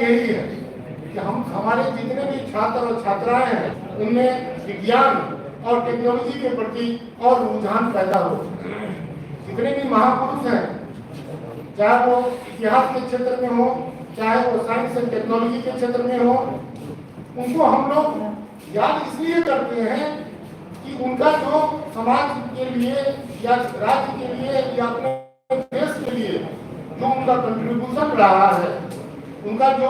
यही है कि हमारे जितने भी छात्र और छात्राएं हैं उनमें विज्ञान और टेक्नोलॉजी के प्रति और रुझान पैदा हो। जितने भी महापुरुष हैं, चाहे वो इतिहास के क्षेत्र में हो, चाहे वो साइंस एंड टेक्नोलॉजी के क्षेत्र में हो, उनको हम लोग याद इसलिए करते हैं कि उनका जो समाज के लिए या राज्य के लिए या अपने देश के लिए जो उनका कंट्रीब्यूशन रहा है, उनका जो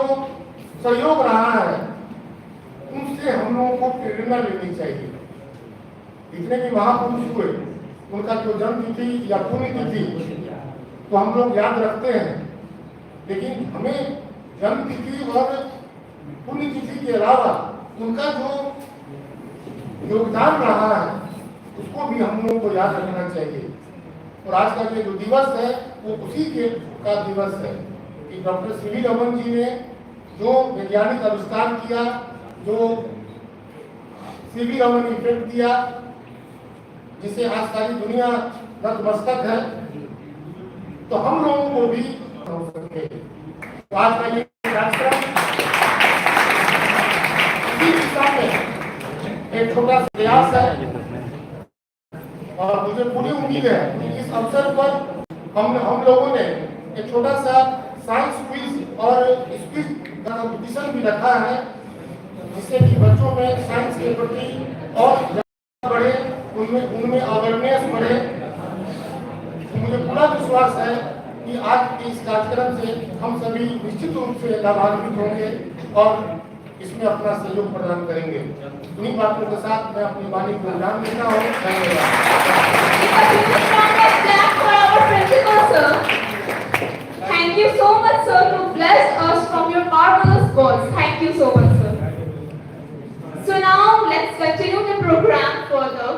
सहयोग रहा है, उनसे हम लोगों को प्रेरणा लेनी चाहिए। जितने भी महापुरुष हुए उनका जो जन्म तिथि या पुण्य तिथि तो हम लोग याद रखते हैं, लेकिन हमें जन्म तिथि और पुण्य तिथि के अलावा उनका जो योगदान रहा है उसको भी हम लोगों को याद रखना चाहिए। और आज का ये जो दिवस है वो उसी का दिवस है कि डॉक्टर सीवी रमन जी ने जो वैज्ञानिक आविष्कार किया, जो सीवी रमन इफेक्ट दिया, जिसे आज सारी दुनिया नतमस्तक है, तो हम लोगों को भी हो सके। तो आज का ये कार्यक्रम इसी दिशा में एक छोटा सा प्रयास है और मुझे पूरी उम्मीद है कि इस अवसर पर हम लोगों ने एक छोटा सा साइंस क्विज और क्विज का कंपटीशन भी रखा है, जिससे कि बच्चों में साइंस के प्रति और बढ़े, उनमें अवेयरनेस बढ़े। तो मुझे पूरा विश्वास है कि आज के इस कार्यक्रम से हम सभी निश्चित रूप से लाभान्वित होंगे और इसमें अपना सहयोग प्रदान करेंगे। इन्हीं बातों के साथ मैं अपनी वाणी को विराम देता हूँ। Thank you so much, sir, to bless us from your marvelous words. Thank you so much, sir. So now let's continue the program further.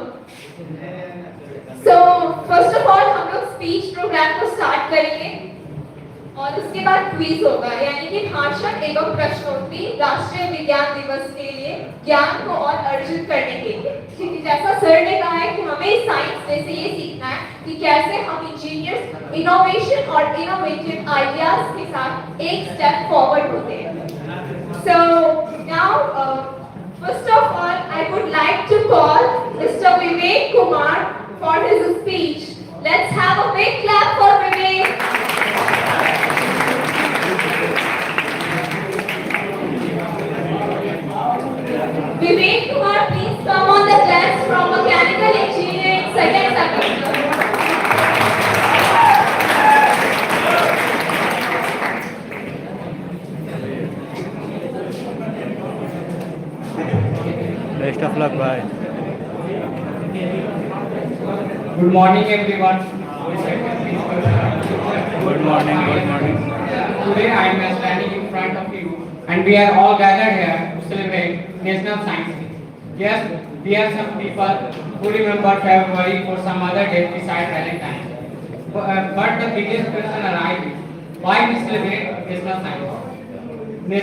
So first of all हम लोग स्पीच प्रोग्राम को स्टार्ट करेंगे और उसके बाद quiz होगा, यानी कि भाषण एवं प्रश्नोत्तरी राष्ट्रीय विज्ञान दिवस के लिए ज्ञान को और अर्जित करने के लिए। क्योंकि जैसा सर ने कहा है कि हमें साइंस में से ये सीखना है कि कैसे हम इंजीनियर्स इनोवेशन और इनोवेटिव आइडियाज के साथ एक स्टेप फॉरवर्ड होते हैं। So now first of all I would like to call Mr. Vivek Kumar for his speech. Let's have a big clap for Vivek. Vivek Kumar, please come on the desk from Mechanical Engineering second semester. Best of luck, bye. Good morning, everyone. Good morning, good morning. Today I am standing in front of you, and we are all gathered here to celebrate National Science Day. Yes, we are some people who remember February for some other date besides Valentine's. But the biggest question arises: why we celebrate National Science Day?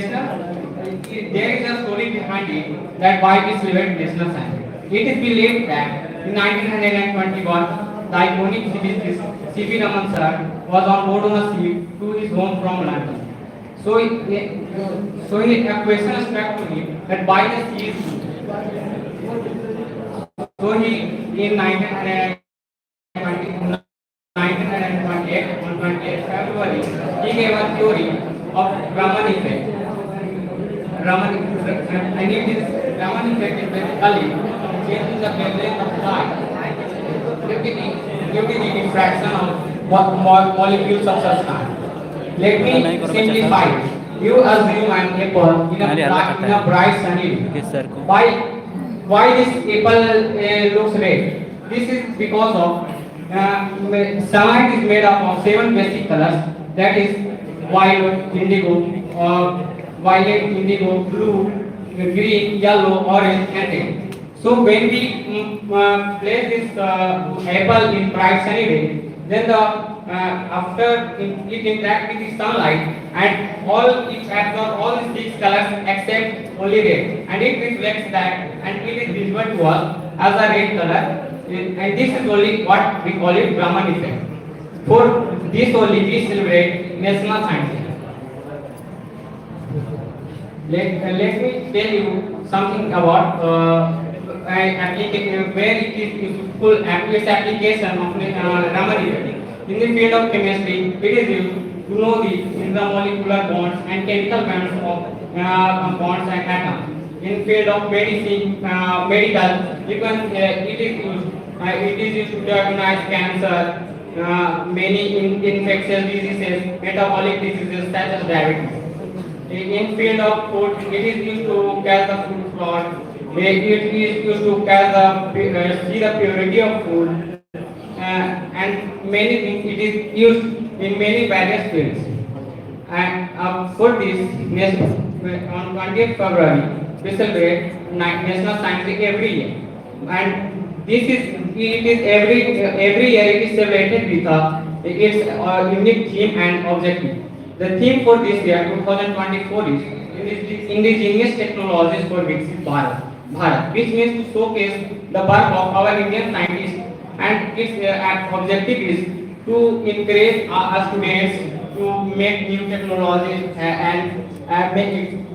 There is a story behind it that why we celebrate National Science Day. It is believed that in 1921, the iconic physicist C.V. Raman sir was on board on a ship to his home from London. So a question struck to him that why the sea is blue. So he in 1928 on 28 February he gave a theory of Raman effect. Raman effect, and it is Raman effect is basically changing the wavelength of light due to the diffraction of molecules of substance. Let me simplify it. You assume an apple in a bright sunny day. Why this apple looks red? This is because of sunlight is made up of 7 basic colors, that is violet, indigo, blue, green, yellow, orange, and red. So when we place this apple in bright sunny day, then after it interact with the sunlight and it absorbs all the 6 colors except only red, and it reflects that and it is visible to us as a red color, and this is only what we call it Raman effect. For this only we celebrate National Science Day. Let me tell you something about where it is useful its application of Raman effect. In the field of chemistry, it is used to know the intermolecular bonds and chemical bonds of bonds and atoms. In field of medicine, medical, it is used to diagnose cancer, many infectious diseases, metabolic diseases such as diabetes. In field of food, it is used to catch the food fraud. It is used to catch see the purity of food, and many things. It is used in many various fields. And for this, on 20th February, we celebrate National Science Day every year. And every year it is celebrated with its unique theme and objective. The theme for this year 2024 is indigenous technologies for Viksit Bharat, which means to showcase the work of our Indian scientists, and its objective is to encourage our students to make new technologies and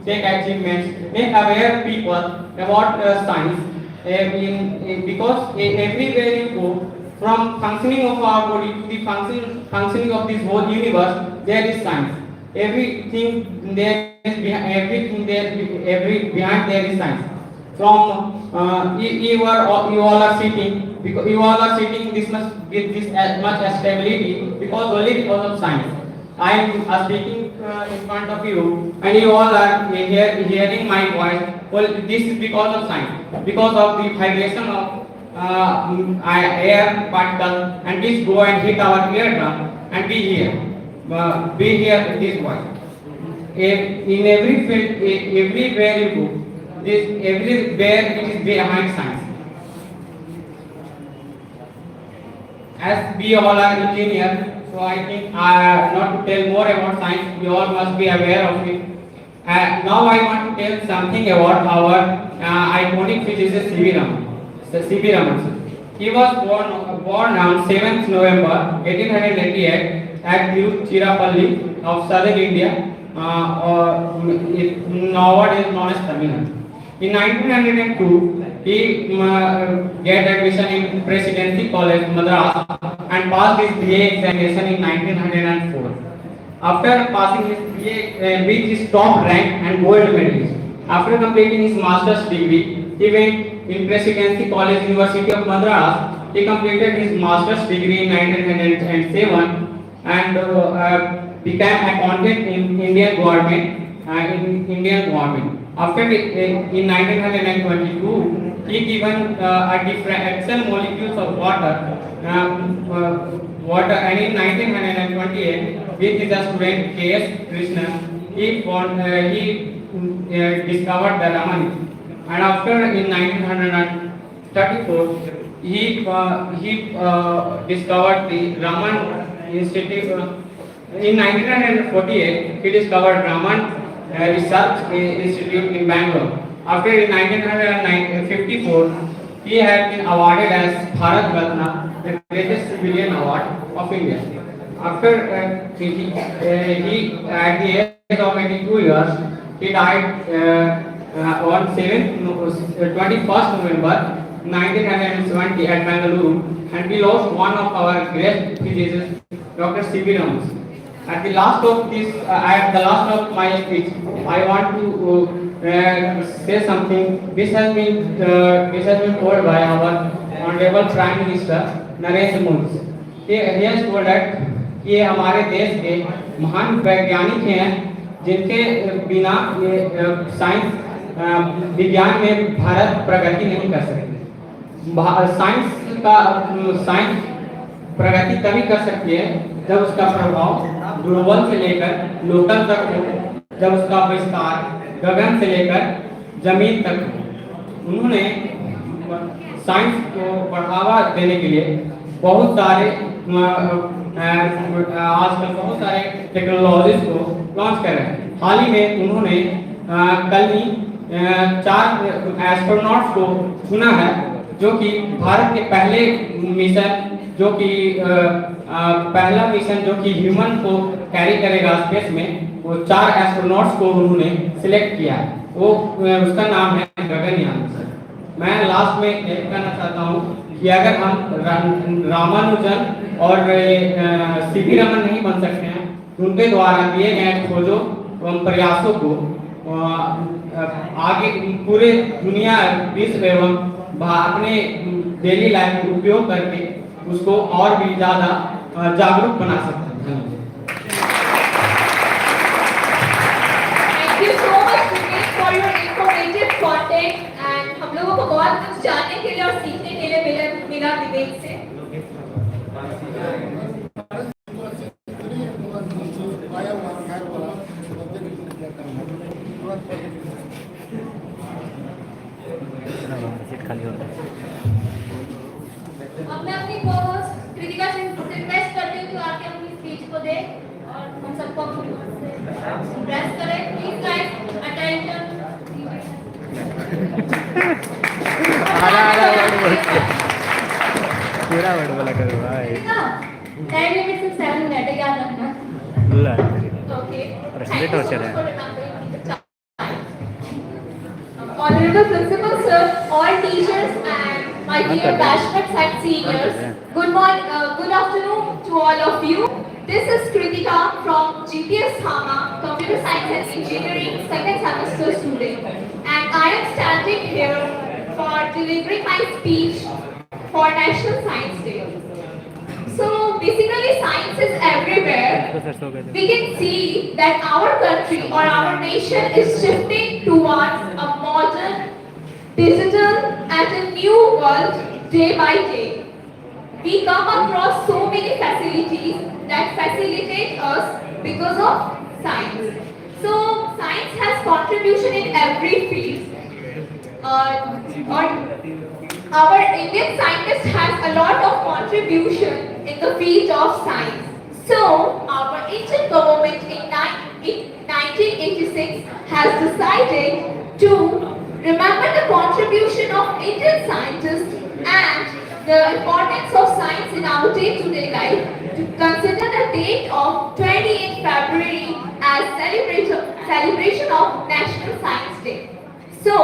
take achievements, make aware people about science. Because everywhere you go, from functioning of our body to the functioning of this whole universe, there is science. Everything there is behind there is science. From you all are sitting, because you all are sitting this much with this as much as stability only because of science. I am speaking in front of you, and you all are hearing my voice. Well, this is because of science, because of the vibration of air particles, and this go and hit our eardrum and we hear this voice. In every field, everywhere you go, everywhere it is behind science. As we all are engineers, so I think not to tell more about science, we all must be aware of it. Now I want to tell something about our iconic physicist C.V. Raman. He was born on 7th November 1888 at Tiruchirappalli of southern India, nowadays known as Tamil Nadu. In 1902, he get admission in Presidency College, Madras, and passed his BA examination in 1904. After passing his BA, reached his top rank and gold medalist. After completing his master's degree, he went in Presidency College, University of Madras. He completed his master's degree in 1907 and became accountant in Indian government. After in 1922, he given differential molecules of water, and in 1928, with his student K.S. Krishnan, he discovered the Raman. And after in 1934, he discovered the Raman Institute. In 1948, he discovered Raman Research Institute in Bangalore. After in 1954, he had been awarded as Bharat Ratna, the greatest civilian award of India. After he at the age of 82 years, he died on 21st November 1970 at Bangalore, and we lost one of our great physicists, Dr. C.V. Raman. At the last of my speech, I want to say something. This has been told by our Honorable Prime Minister Narendra Modi. He has told that ये हमारे देश के महान वैज्ञानिक हैं जिनके बिना science विज्ञान में भारत प्रगति नहीं कर सकते। साइंस प्रगति तभी कर सकती है जब उसका प्रभाव ग्लोबल से लेकर लोकल तक हो, जब उसका विस्तार गगन से लेकर जमीन तक हो। उन्होंने साइंस को बढ़ावा देने के लिए बहुत सारे आजकल बहुत सारे टेक्नोलॉजीज को लॉन्च कर रहे हैं। हाल ही में उन्होंने कल ही 4 एस्ट्रोनॉट्स को चुना है जो कि भारत के पहले मिशन जो कि पहला मिशन जो कि ह्यूमन को कैरी करेगा स्पेस में, वो 4 एस्ट्रोनॉट्स को उन्होंने सिलेक्ट किया। वो उसका नाम है गगनयान सर। मैं लास्ट में एक कहना चाहता हूँ कि अगर हम रामानुजन और सीवी रमन नहीं बन सकते हैं, तो उनके द्वारा किए गए खोजों एवं प्रयासों को आगे पूरे दुनिया विश्व एवं अपने डेली लाइफ में उपयोग करके उसको और भी ज्यादा जागरूक बना सकते हैं। Thank you so much Vivek for your informative content and हम लोगों को बहुत कुछ जानने के लिए और सीखने के लिए मिला विवेक से। अब मैं अपनी कोहोस्ट कृतिका से रिक्वेस्ट करती हूँ कि आके अपनी स्पीच को दे और हम सबको प्रेस करें। Please guys attention. पूरा वर्ड बोला करो भाई। टाइम लिमिट सिर्फ 7 मिनट है, याद रखना। Okay, thank you so much. Honorable Principal Sir, all teachers and my dear passionate science seniors, good morning, good afternoon to all of you. This is Kritika from GPS Thama, Computer Science and Engineering second semester student, and I am standing here for delivering my speech for National Science Day. So basically science is everywhere. We can see that our country or our nation is shifting towards a modern, digital and a new world day by day. We come across so many facilities that facilitate us because of science. So science has contribution in every field. Our Indian scientist has a lot of contribution in the field of science. So, our Indian government in 1986 has decided to remember the contribution of Indian scientists and the importance of science in our day-to-day life, to consider the date of 28th February as celebration of National Science Day. So,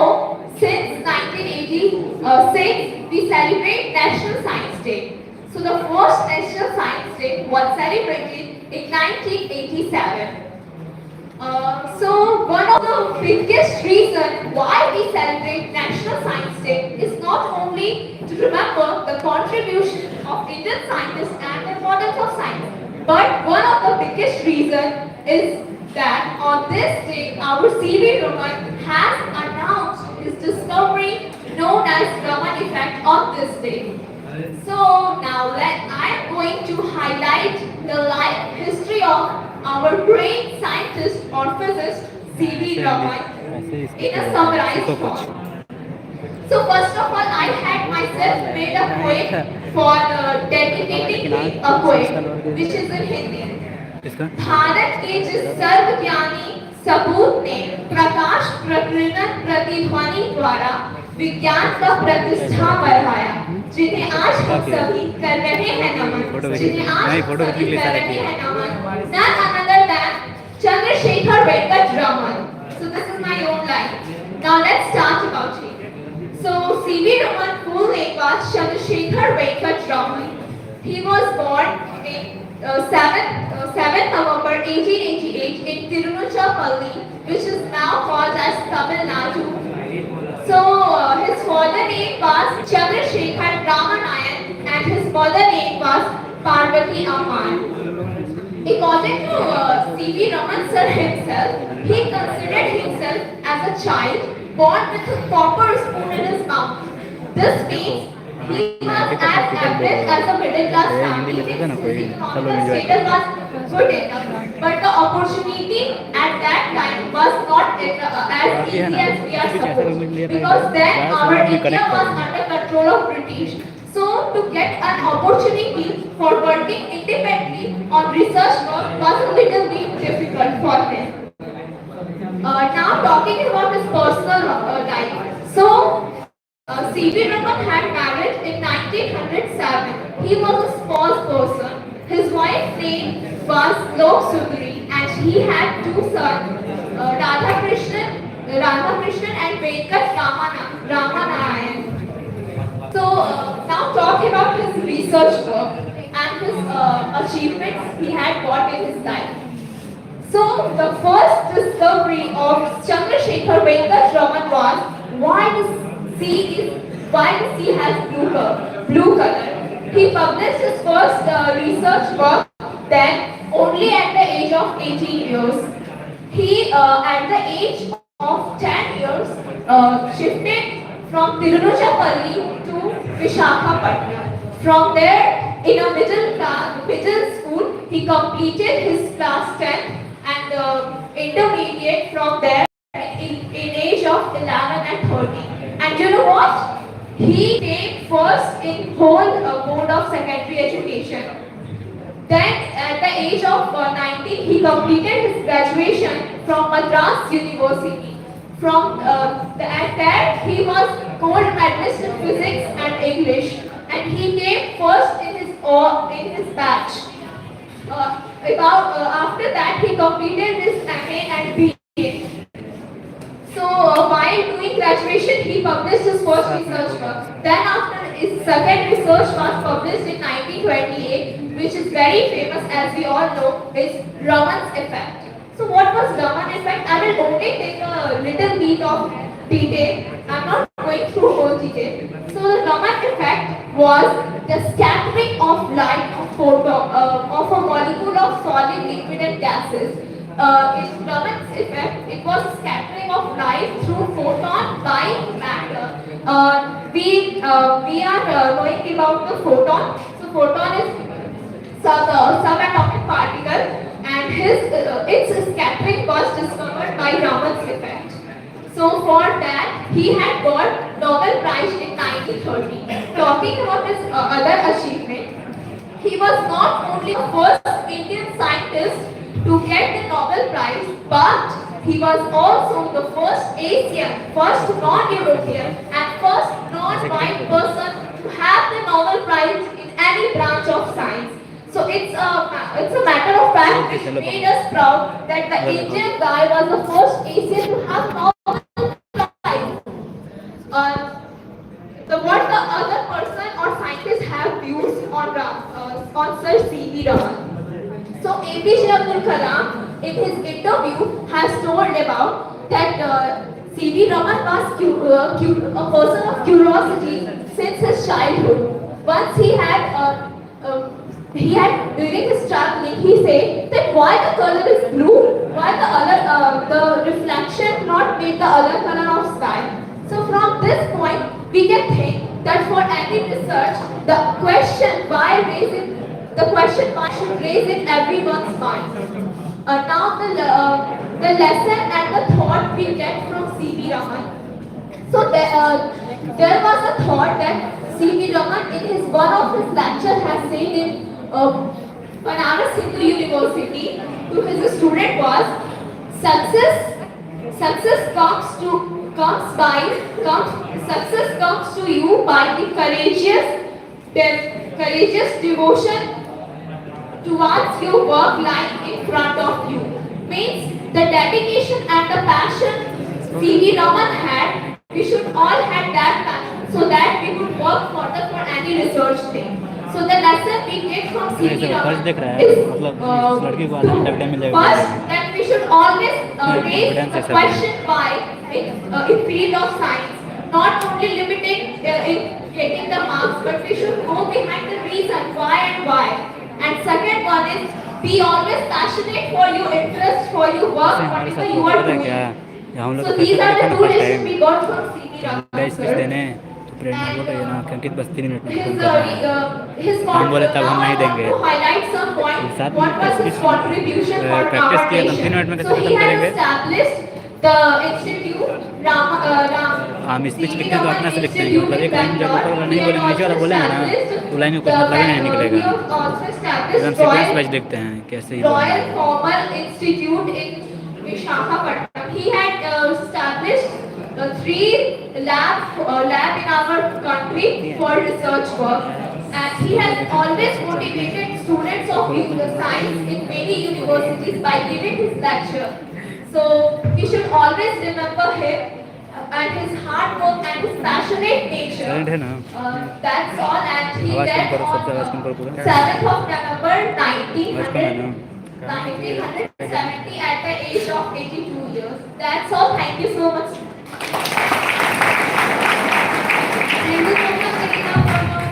since 1986, we celebrate National Science Day. So the first National Science Day was celebrated in 1987. So one of the biggest reasons why we celebrate National Science Day is not only to remember the contribution of Indian scientists and the importance of science, but one of the biggest reasons is that on this day our C.V. Raman has announced his discovery known as Raman effect on this day. So now I am going to highlight the life history of our great scientist or physicist C.V. Raman in a summarized form. So first of all, I had myself made a poem for dedicating a poem which is in Hindi. Bharat के जिस सर्वज्ञानी सबूत ने प्रकाश प्रकीर्णन प्रतिध्वनि द्वारा विज्ञान का प्रतिष्ठा बढ़ाया, जिन्हें आज हम सभी कर रहे हैं नमन, जिन्हें आज हम सभी कर रहे हैं नमन, none other than Chandrasekhar Venkat Raman. So this is my own line. Now let's start about it. So C.V. Raman full name was Chandrasekhar Venkat Raman. He was born in 7th November 1888 in Tiruchirappalli, which is now called as Tamil Nadu. So his father name was Chandrasekhar Ramanayan and his mother name was Parvati Amman. According to C.V. Raman sir himself, he considered himself as a child born with a copper spoon in his mouth. This means he was as average as a middle class family. His economic status was good enough, but the opportunity at that time was not as easy as we are supposed, because then our India was under control of British. So to get an opportunity for working independently on research work was a little bit difficult for him. Now talking about his personal life. So C.V. Raman had married in 1907. He was a small person. His wife's name was Lok Sundari and he had two sons, Radhakrishnan and Venkat Ramanayan. So now talk about his research work and his achievements he had got in his life. So the first discovery of Chandrasekhar Venkat Raman was why the sea has blue color. He published his first research work then only at the age of 18 years. He at the age of 10 years shifted from Tirunachapalli to Vishakhapatnam. From there, in a middle school, he completed his class 10 and intermediate from there in age of 11 and 13. And you know what? He came first in whole board of secondary education. Then at the age of 19, he completed his graduation from Madras University. At that, he was gold medalist in physics and English, and he came first in his batch. After that, he completed his MA and BA. So while doing graduation, he published his first research work. Then after his second research was published in 1928, which is very famous as we all know, is Raman's effect. So what was Raman effect? I will only take a little bit of detail. I am not going through whole detail. So the Raman effect was the scattering of light of a molecule of solid, liquid and gases. In Raman's effect, it was scattering of light through photon by matter. We are knowing about the photon. So photon is subatomic particle, and its scattering was discovered by Raman's effect. So for that, he had got Nobel Prize in 1930. Talking about his other achievement, he was not only the first Indian scientist to get the Nobel Prize, but he was also the first Asian, first non-European and first non-white person to have the Nobel Prize in any branch of science. So it's a matter of fact which made us proud that the Indian guy was the first Asian to have Nobel Prize. What the other person or scientists have views on Sir C.V. Raman. So APJ Abdul Kalam in his interview has told about that C.V. Raman was a person of curiosity since his childhood. Once he had during his traveling, he said that why the color is blue, why the reflection not make the other color of sky. So from this point, we can think that for any research, the question why should raise in everyone's mind. Now the lesson and the thought we get from C.V. Raman. So there was a thought that C.V. Raman in one of his lectures has said in Banaras Hindu University to his student was success comes to you by the courageous devotion towards your work lying in front of you. Means the dedication and the passion C.V. Raman had, we should all have that passion so that we could work further for any research thing. So the lesson we get from C.V. Raman is first that we should always raise the question why in field of science, not only limiting in getting the marks, but we should go behind the reason why and why. And second one is be always passionate for your interest, for your work, whatever you are doing. So these are the two lessons we got from C.V. Raman, sir. क्योंकि बस 3 minute में His हम बोले तब हम नहीं देंगे to highlight some point. साथ What was his contribution for practice our किया तो 3 nation? मिनट में कैसे So he खत्म has करेंगे established the institute हम स्पीच लिखते हैं तो अपना से लिखते हैं मतलब एक लाइन जब ऊपर वाला नहीं बोलेंगे नीचे वाला बोलेंगे ना तो लाइन में कुछ मतलब ही नहीं निकलेगा हम सीक्वेंस वाइज लिखते हैं कैसे ही Royal Formal Institute in Vishakhapatnam. He had established 3 labs lab in our country for research work. And he has always motivated students of science in many universities by giving his lecture. So we should always remember him and his hard work and his passionate nature. Current है ना? That's all. And he आवाज कम died करो, सबसे आवाज कम करो on पूरा। 7th of November आवाज कम है ना? 1970 at the age of 82 years. That's all. Thank you so much. Thank you so much, Karina, for your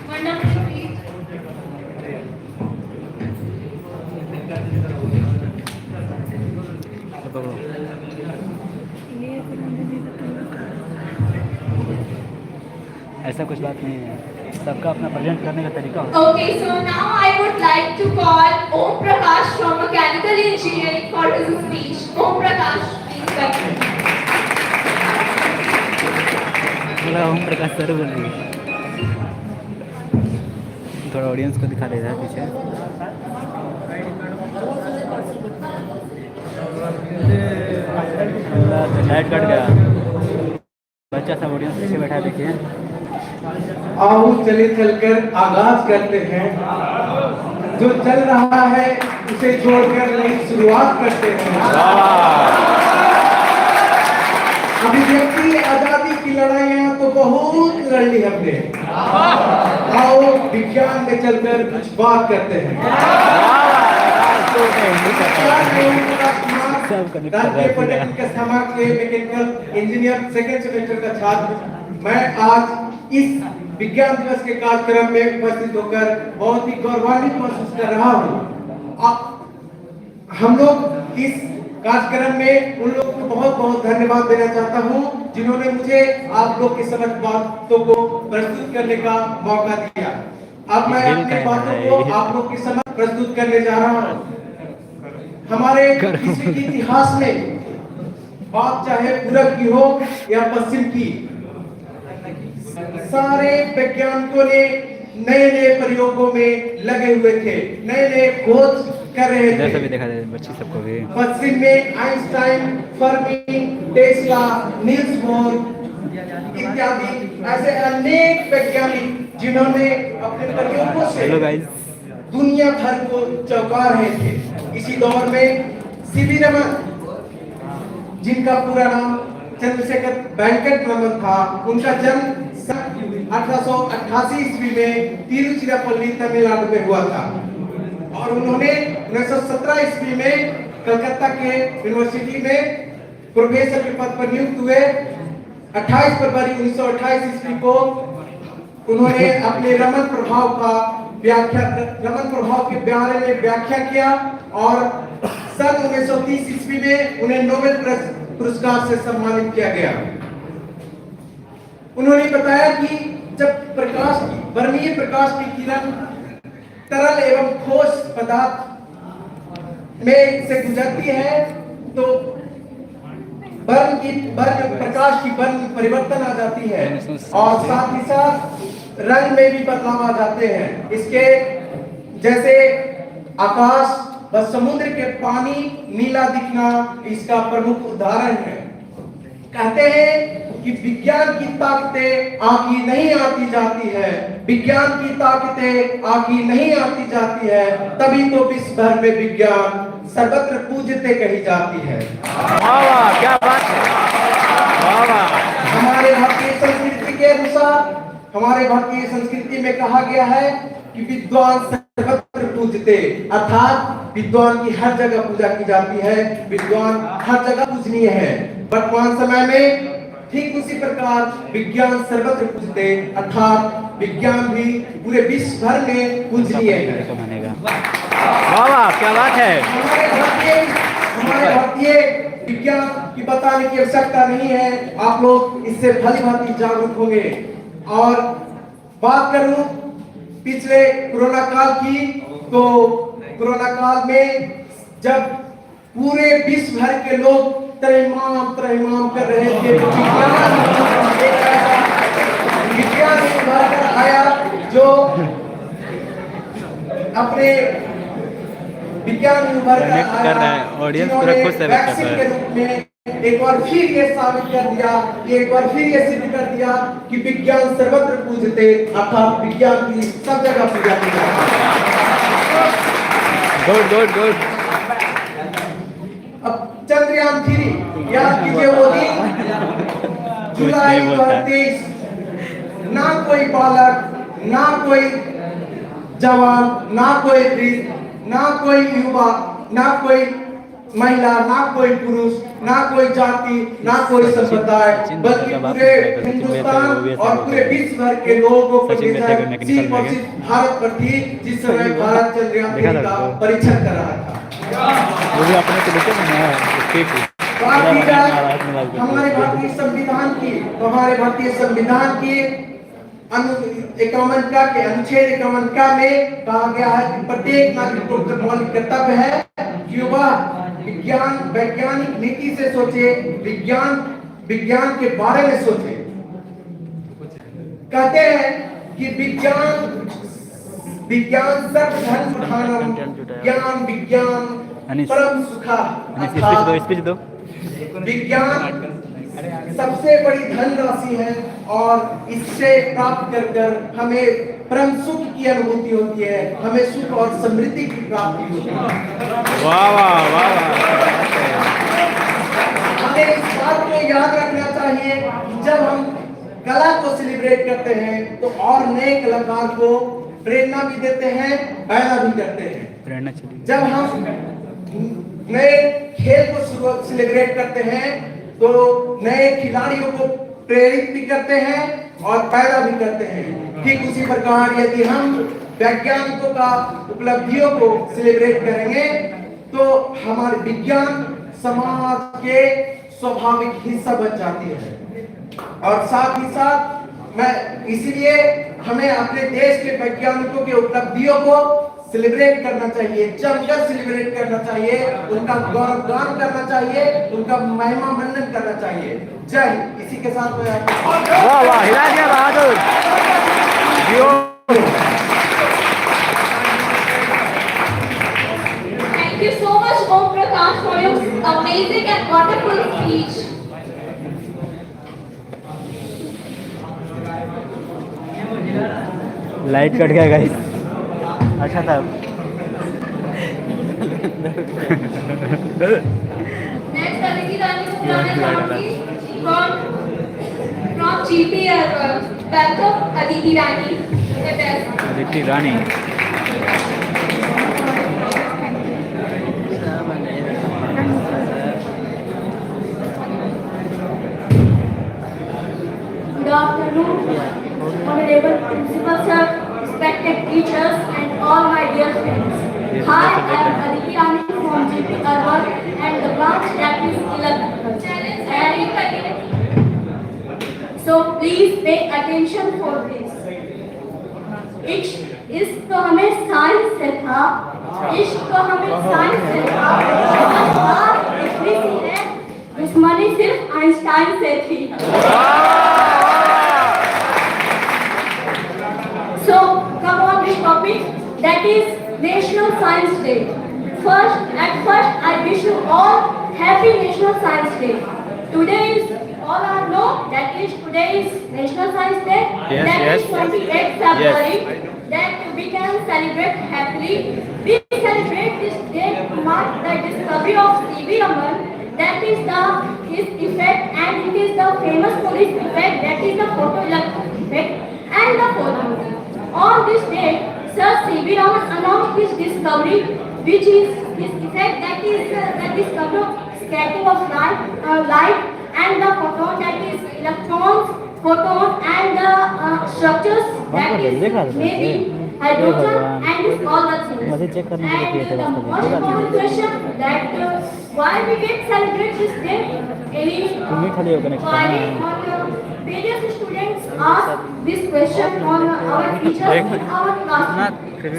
wonderful speech. ऐसा कुछ बात नहीं है, सबका अपना प्रेजेंट करने का तरीका होता है। Okay, so now I would like to call Om Prakash from Mechanical Engineering for his speech. Om Prakash, please welcome. बोला ओम प्रकाश सर बोलेंगे। थोड़ा ऑडियंस को दिखा दे रहा है पीछे। लाइट कट गया, बच्चा सब ऑडियंस पीछे बैठा है, देखिए। आओ चले चलकर आगाज करते हैं, जो चल रहा है उसे छोड़कर नई शुरुआत करते हैं। अभिव्यक्ति आजादी की लड़ाइयां तो बहुत लड़ ली हमने, आओ विज्ञान में चलकर कुछ बात करते हैं। राष्ट्रीय पॉलिटेक्निक अस्थावां के मैकेनिकल इंजीनियर सेकेंड सेमेस्टर का छात्र मैं आज इस विज्ञान दिवस के कार्यक्रम में उपस्थित होकर बहुत ही गौरवान्वित महसूस कर रहा हूँ। हम लोग इस कार्यक्रम में उन लोगों को बहुत बहुत धन्यवाद देना चाहता हूँ जिन्होंने मुझे आप लोग की समझ बातों को प्रस्तुत करने का मौका दिया। अब मैं अपनी बातों को आप लोग की समझ प्रस्तुत करने जा रहा हूँ। हमारे विश्व के इतिहास में बात चाहे पूरब की हो या पश्चिम की, सारे वैज्ञानिकों ने नए नए प्रयोगों में लगे हुए थे, नए नए खोज कर रहे थे। भी देखा जाए बच्ची सबको भी। पश्चिम में Einstein, Fermi, Tesla, Niels Bohr इत्यादि ऐसे अनेक वैज्ञानिक जिन्होंने अपने प्रयोगों से दुनिया भर को चौंका रहे थे। इसी दौर में सीवी रमन, जिनका पूरा नाम चंद्रशेखर वेंकट रमन था, उनका जन्म 1888 ईस्वी में तिरुचिरापल्ली तमिलनाडु में हुआ था और उन्होंने 1917 ईस्वी में कलकत्ता के यूनिवर्सिटी में प्रोफेसर के पद पर नियुक्त हुए। 28 फरवरी 1928 ईस्वी को उन्होंने अपने रमन प्रभाव के बारे में व्याख्या किया और सन 1930 ईस्वी में उन्हें नोबेल पुरस्कार से सम्मानित किया गया। उन्होंने बताया कि जब वर्णीय प्रकाश की किरण तरल एवं ठोस पदार्थ में से गुजरती है तो प्रकाश की वर्ण परिवर्तन आ जाती है और साथ ही साथ रंग में भी बदलाव आ जाते हैं। इसके जैसे आकाश व समुद्र के पानी नीला दिखना इसका प्रमुख उदाहरण है। कहते हैं कि विज्ञान की ताकतें आकी नहीं आती जाती है, विज्ञान की ताकतें आकी नहीं आती जाती है, तभी तो विश्व भर में विज्ञान सर्वत्र पूज्यते कही जाती है। वाह क्या बात है, वाह। हमारे भारतीय संस्कृति के अनुसार, हमारे भारतीय संस्कृति में कहा गया है कि विद्वान सर्वत्र पूजते, अर्थात विद्वान की हर जगह पूजा की जाती है, विद्वान हर जगह पूजनीय है। वर्तमान समय में ठीक उसी प्रकार विज्ञान सर्वत्र पूजते, अर्थात विज्ञान भी पूरे विश्व भर में पूजनीय है। वाह क्या बात है। हमारे भारतीय विज्ञान की बताने की आवश्यकता नहीं है, आप लोग इससे भली भांति जागरूक होंगे। और बात करूं पिछले कोरोना काल की, तो कोरोना काल में जब पूरे विश्व भर के लोग त्रैमाम कर रहे थे, विज्ञान उभर कर आया जो अपने विज्ञान उभर कर आया, ऑडियंस पूरा खुश है वैक्सीन के रूप में एक बार फिर ये साबित कर दिया, एक बार फिर ये सिद्ध कर दिया कि विज्ञान सर्वत्र पूजते, अर्थात विज्ञान की सब जगह पूजा की जाती है। Good good good. अब चंद्रयान 3 याद कीजिए वो दिन जुलाई 2023, ना कोई बालक, ना कोई जवान, ना कोई वृद्ध, ना कोई युवा, ना कोई महिला, ना कोई पुरुष, ना कोई जाति, ना कोई संप्रदाय, बल्कि पूरे हिंदुस्तान और पूरे विश्व भर के लोगों को सिर्फ और सिर्फ भारत पर थी, जिस समय भारत चंद्रयान 3 का परीक्षण कर रहा था। वो भी अपने को लेके बनाया है। हमारे भारतीय संविधान की, तो हमारे भारतीय संविधान की 51 का के अनुच्छेद 51 का में कहा गया है कि प्रत्येक नागरिक को मौलिक कर्तव्य है कि वह विज्ञान वैज्ञानिक नीति से सोचे, विज्ञान के बारे में सोचे। कहते हैं कि विज्ञान सर्व धर्म प्रधानम, ज्ञान विज्ञान परम सुखा। स्पीच दो। विज्ञान सबसे बड़ी धनराशि है और इससे प्राप्त कर हमें परम सुख की अनुभूति होती है, हमें सुख और समृद्धि की प्राप्ति होती है। वाह वाह वाह। हमें इस बात को याद रखना चाहिए कि जब हम कला को सेलिब्रेट करते हैं तो और नए कलाकार को प्रेरणा भी देते हैं, पैदा भी करते हैं। प्रेरणा चाहिए। जब हम नए खेल को सेलिब्रेट करते हैं तो नए खिलाड़ियों को प्रेरित भी करते हैं और पैदा भी करते हैं। ठीक उसी प्रकार यदि हम वैज्ञानिकों का उपलब्धियों को सेलिब्रेट करेंगे तो हमारे विज्ञान समाज के स्वाभाविक हिस्सा बन जाती है। और साथ ही साथ मैं इसलिए हमें अपने देश के वैज्ञानिकों के उपलब्धियों को सेलिब्रेट करना चाहिए, जमकर सेलिब्रेट करना चाहिए, उनका गौरवगान करना चाहिए, उनका महिमा मंडन करना चाहिए। जय हिंद। इसी के साथ मैं वाह वाह, हिला दिया बहादुर। Thank you so much, Om Prakash, for your amazing and wonderful speech. Light cut गया गाइस। अच्छा था। Next, Aditi Rani को बुलाना चाहूंगी from GPR. Welcome, Aditi Rani. The best. Aditi Rani. Good afternoon, Honorable Principal Sir, respected teachers, and all my dear friends. Hi, I am Aditi Rani from GP Urban and the branch that is 11. So please pay attention for this. इश्क तो हमें science से था, इश्क तो हमें science से था, बस बात इतनी सी है, दुश्मनी सिर्फ आइंस्टाइन से थी। So come on this topic, that is National Science Day. At first I wish you all happy National Science Day. Today is all I know that is today is National Science Day. Yes, That yes. is 28th February. That we can celebrate happily. We celebrate this day to mark the discovery of C.V. Raman. That is his effect, and it is the famous police effect, that is the photoelectric effect and the photon. On this day, Sir C.V. Raman announced his discovery, which is his effect, that is the discovery of scattering of light, and the photon, that is electrons, photon, and the structures, that is maybe hydrogen, and is all the things. And the most important question that why we can celebrate this day? Various students ask this question on our teachers in our class.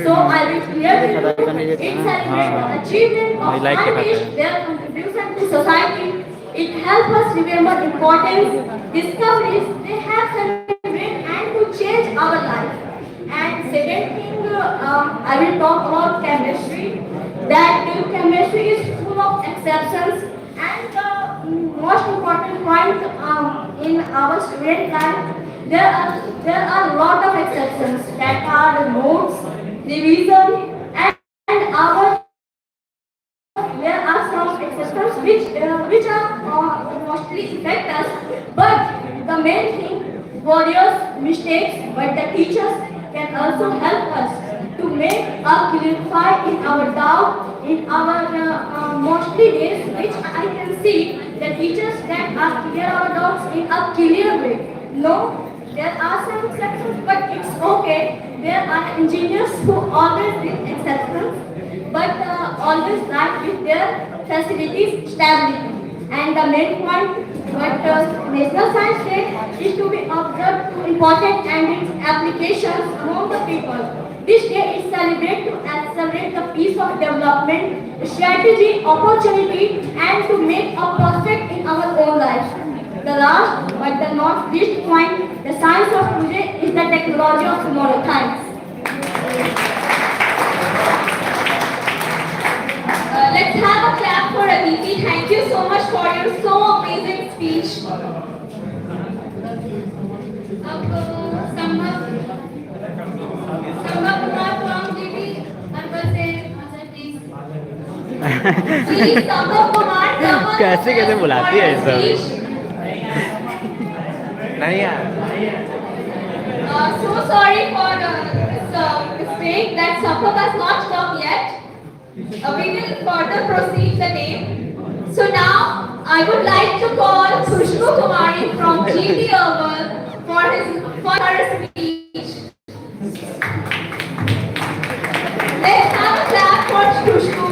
So I will clearly it celebrates the achievement of scientists, their contribution to society. It helps us remember important discoveries they have celebrated and to change our life. And second thing, I will talk about chemistry. That chemistry is full of exceptions. And the most important point in our student life, there are a lot of exceptions that are notes, revision, and our there are some exceptions which are mostly affect us. But the main thing, warriors mistakes, but the teachers can also help us to make a clarify in our doubt in our mostly days, which I can see the teachers can clear our doubts in a clear way. No, there are some exceptions, but it's okay. There are engineers who always with exceptions, but always like with their facilities stability. And the main point, but National Science Day is to be observed to important and its applications among the people. This day is celebrated to accelerate the peace of development, strategy, opportunity, and to make a perfect in our own lives. The last but the not least point, the science of today is the technology of tomorrow. Thanks. Let's have a clap for Aditi. Thank you so much for your so amazing speech. Sambhav Kumar from DP, Anwar से answer please. Please, Sambhav Kumar, someone कैसे कैसे बुलाती है ये सब? speech. नहीं यार So sorry for this mistake that Sambhav has not come yet. We will further proceed the day. So now I would like to call Khushbu Kumari from GT Urban for her speech. Let's have a clap for Khushbu.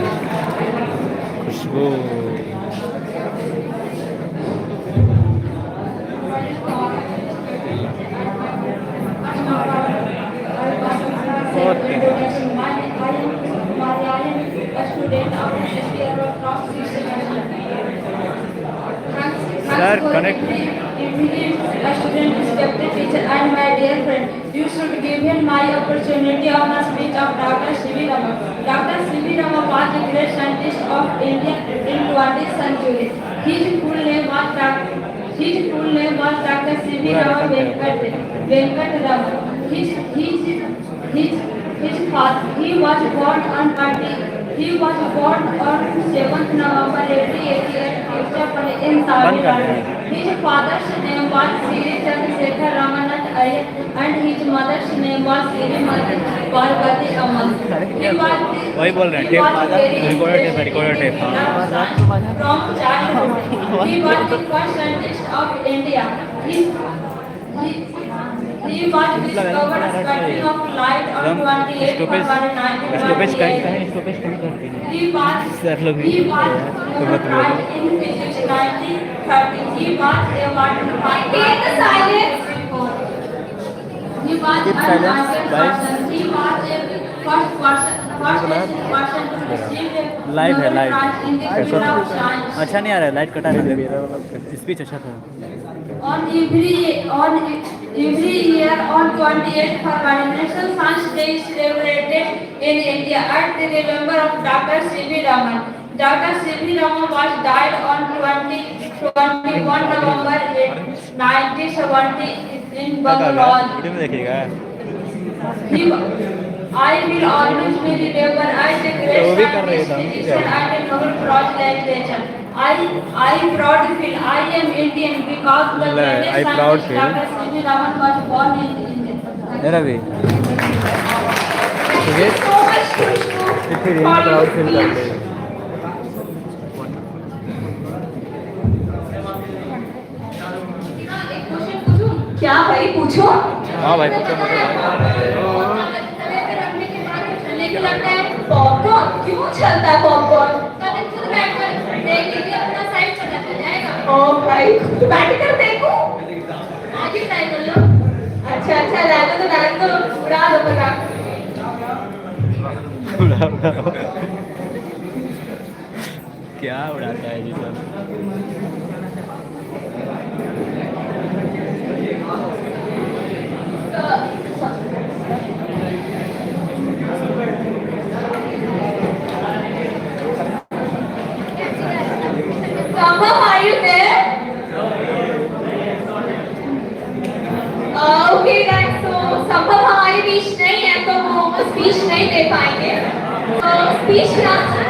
Khushboo Sir, connect. A student, respected teacher, and my dear friend, you should give him my opportunity on a speech of Dr. C.V. Raman. Dr. C.V. Raman was the great scientist of India in 20th century. His full name was Dr. C.V. Raman Venkat Raman. He was born on 7th November 1888 in Tamil Nadu. His father's name was Sri Chandrasekhar Ramanath Iyer and his mother's name was Srimati Parvati Amman. वही बोल रहे हैं tape recorder tape From childhood, he was the first scientist of India. He was discovered spectrum of light on 28 February 1928. He was tried in physics 1930. He was awarded Maintain the silence. He was an American person. He was the first person to receive a live है Nobel Prize in the live field of science. अच्छा नहीं आ रहा है light कटा नहीं speech अच्छा था On every year on 28th February, National Science Day is celebrated in India at the remembrance of Dr. C.V. Raman. Dr. C.V. Raman was died on 21 November 1970 in Bangalore. Video में देखिएगा I will always be remembered as a great scientist, physician, and a Nobel Prize laureate. I proudly feel I am Indian because the greatest I proud scientist feel. Dr. C.V. Raman was born in India. मेरा भी Thank you so much, Khushbu, फिर for proud your feel speech. करते हैं एक question पूछूं? क्या भाई पूछो? हाँ भाई पूछो लगता है पॉपकॉर्न क्यों चलता है पॉपकॉर्न? कभी खुद बैठकर देख लीजिए अपना साइड चला जाएगा। ओ भाई खुद बैठकर देखो। आगे ट्राई कर लो। अच्छा रहने दो उड़ा दो पटाख। क्या उड़ाता है ये सब So speech transfer